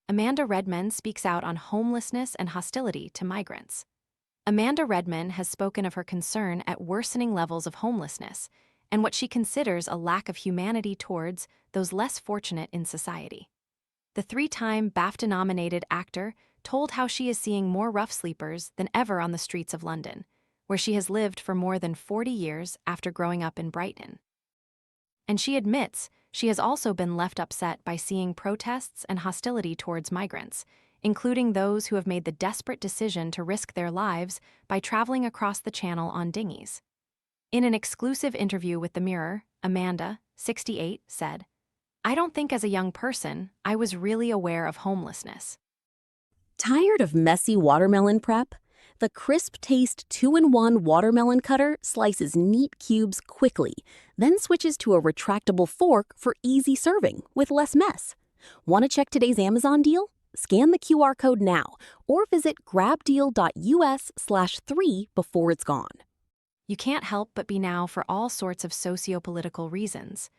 Amanda Redman speaks out on homelessness and hostility to migrants. Amanda Redman has spoken of her concern at worsening levels of homelessness and what she considers a lack of humanity towards those less fortunate in society. The three-time BAFTA-nominated actor told how she is seeing more rough sleepers than ever on the streets of London, where she has lived for more than 40 years after growing up in Brighton. And she admits she has also been left upset by seeing protests and hostility towards migrants, including those who have made the desperate decision to risk their lives by traveling across the channel on dinghies. In an exclusive interview with The Mirror, Amanda, 68, said, "I don't think as a young person I was really aware of homelessness. Tired of messy watermelon prep? The crisp taste 2-in-1 watermelon cutter slices neat cubes quickly, then switches to a retractable fork for easy serving with less mess. Want to check today's Amazon deal? Scan the QR code now or visit grabdeal.us/3 before it's gone. You can't help but be now for all sorts of socio-political reasons.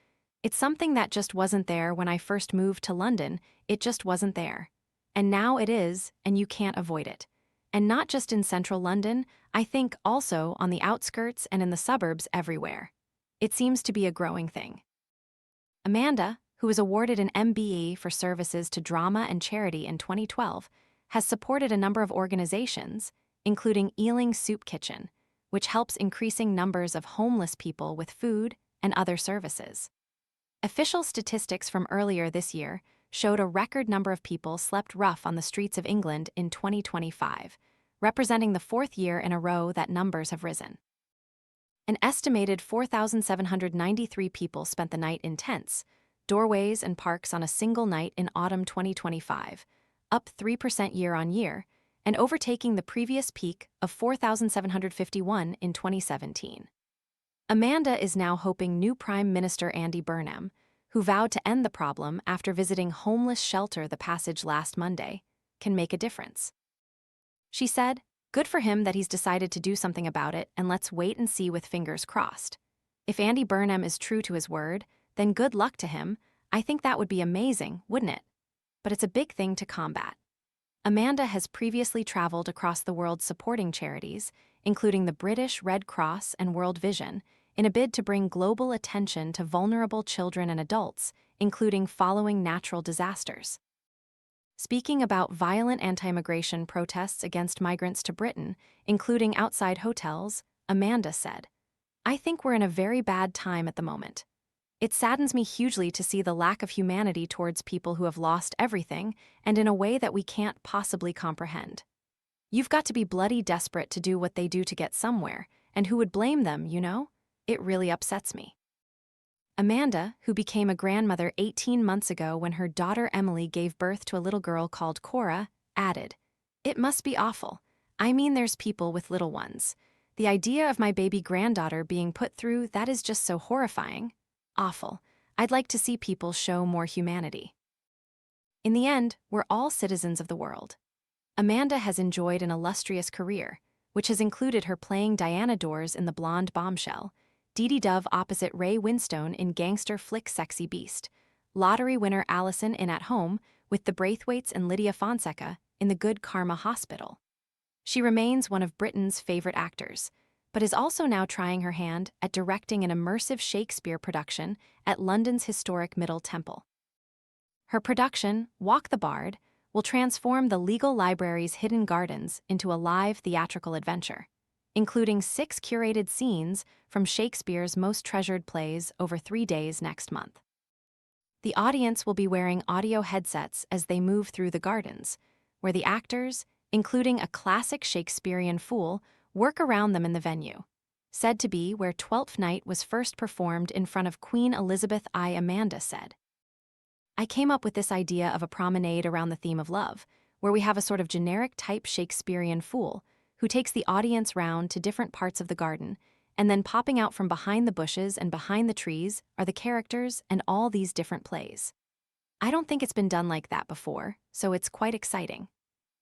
It's something that just wasn't there when I first moved to London, it just wasn't there. And now it is, and you can't avoid it. And not just in central London, I think also on the outskirts and in the suburbs everywhere. It seems to be a growing thing." Amanda, who was awarded an MBE for services to drama and charity in 2012, has supported a number of organizations, including Ealing Soup Kitchen, which helps increasing numbers of homeless people with food and other services. Official statistics from earlier this year showed a record number of people slept rough on the streets of England in 2025, representing the fourth year in a row that numbers have risen. An estimated 4,793 people spent the night in tents, doorways, and parks on a single night in autumn 2025, up 3% year-on-year, and overtaking the previous peak of 4,751 in 2017. Amanda is now hoping new Prime Minister Andy Burnham, who vowed to end the problem after visiting homeless shelter the Passage last Monday, can make a difference. She said, "Good for him that he's decided to do something about it, and let's wait and see with fingers crossed. If Andy Burnham is true to his word, then good luck to him. I think that would be amazing, wouldn't it? But it's a big thing to combat." Amanda has previously traveled across the world supporting charities, including the British Red Cross and World Vision, in a bid to bring global attention to vulnerable children and adults, including following natural disasters. Speaking about violent anti-immigration protests against migrants to Britain, including outside hotels, Amanda said, "I think we're in a very bad time at the moment. It saddens me hugely to see the lack of humanity towards people who have lost everything, and in a way that we can't possibly comprehend. You've got to be bloody desperate to do what they do to get somewhere, and who would blame them, you know? It really upsets me." Amanda, who became a grandmother 18 months ago when her daughter Emily gave birth to a little girl called Cora, added, "It must be awful. I mean, there's people with little ones. The idea of my baby granddaughter being put through that is just so horrifying. Awful. I'd like to see people show more humanity." In the end, we're all citizens of the world. Amanda has enjoyed an illustrious career, which has included her playing Diana Dors in The Blonde Bombshell, Dee Dee Dove opposite Ray Winstone in gangster flick Sexy Beast, lottery winner Allison in At Home with the Braithwaites and Lydia Fonseca in The Good Karma Hospital. She remains one of Britain's favorite actors, but is also now trying her hand at directing an immersive Shakespeare production at London's historic Middle Temple. Her production, Walk the Bard, will transform the legal library's hidden gardens into a live theatrical adventure, including 6 curated scenes from Shakespeare's most treasured plays over 3 days next month. The audience will be wearing audio headsets as they move through the gardens, where the actors, including a classic Shakespearean fool, work around them in the venue, said to be where Twelfth Night was first performed in front of Queen Elizabeth I. Amanda said, "I came up with this idea of a promenade around the theme of love, where we have a sort of generic type Shakespearean fool who takes the audience round to different parts of the garden, and then popping out from behind the bushes and behind the trees are the characters and all these different plays. I don't think it's been done like that before, so it's quite exciting.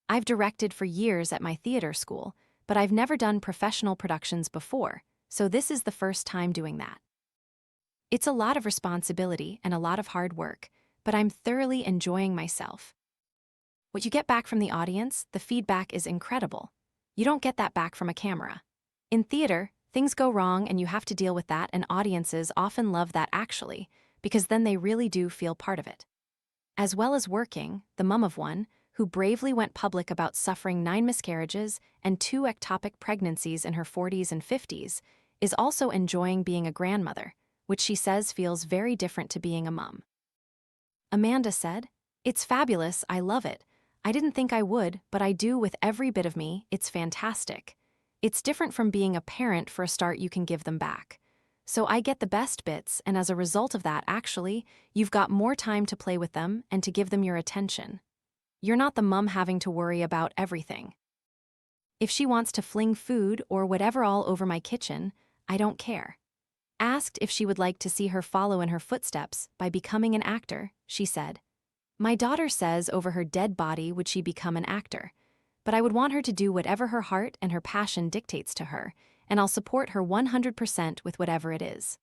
I've directed for years at my theater school, but I've never done professional productions before, so this is the first time doing that. It's a lot of responsibility and a lot of hard work, but I'm thoroughly enjoying myself. What you get back from the audience, the feedback is incredible. You don't get that back from a camera. In theater, things go wrong and you have to deal with that, and audiences often love that actually, because then they really do feel part of it. As well as working, the mom of one, who bravely went public about suffering 9 miscarriages and 2 ectopic pregnancies in her 40s and 50s, is also enjoying being a grandmother, which she says feels very different to being a mom. Amanda said, "It's fabulous, I love it. I didn't think I would, but I do with every bit of me, it's fantastic. It's different from being a parent. For a start, you can give them back. So I get the best bits, and as a result of that, actually, you've got more time to play with them and to give them your attention. You're not the mum having to worry about everything. If she wants to fling food or whatever all over my kitchen, I don't care." Asked if she would like to see her follow in her footsteps by becoming an actor, she said, "My daughter says over her dead body would she become an actor, but I would want her to do whatever her heart and her passion dictates to her, and I'll support her 100% with whatever it is."